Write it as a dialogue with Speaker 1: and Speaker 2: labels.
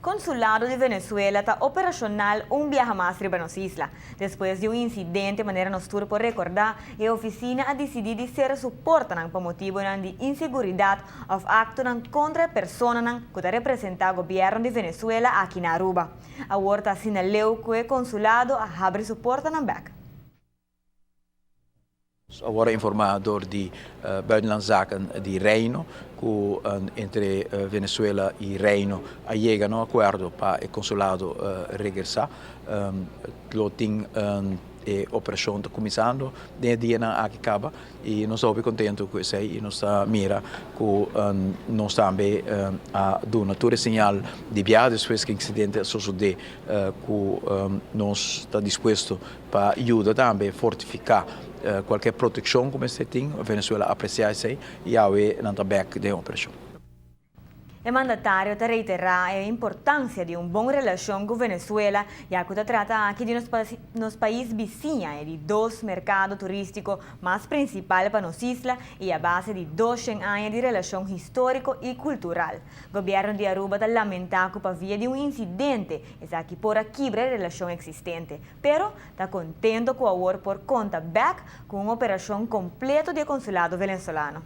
Speaker 1: Consulado de Venezuela está operacional viaje más para las islas. Después de un incidente, maneira nos tour por recordar, a oficina ha decidido ser soporte por motivo de inseguridad o acto contra personas que representan el gobierno de Venezuela aquí en Aruba. Ahora assinalou que o consulado abre soporte na back.
Speaker 2: We worden informado door de buitenlandse zaken die Reino, que entre Venezuela e Reino llega a um acordo para o consulado regressar. Lo tem a operação está começando, de dia na acaba e nós estamos contentes com isso e nós mira que nós também a dar uma toda sinal de viagem depois que o incidente suceder que nós está disposto para ajudar também a fortificar qualquer proteção como este tem, a Venezuela aprecia isso e há na back de operação.
Speaker 1: O mandatário reitera a importância de uma boa relação com Venezuela, já que trata aqui de nos países vizinhos de dois mercados turísticos mais principais para nossa isla e a base de 200 anos de relação histórico e cultural. O governo de Aruba está lamentando que havia de um incidente, é que por quebrar a relação existente, pero está contente com o agora por conta back com uma operação completa de consulado venezuelano.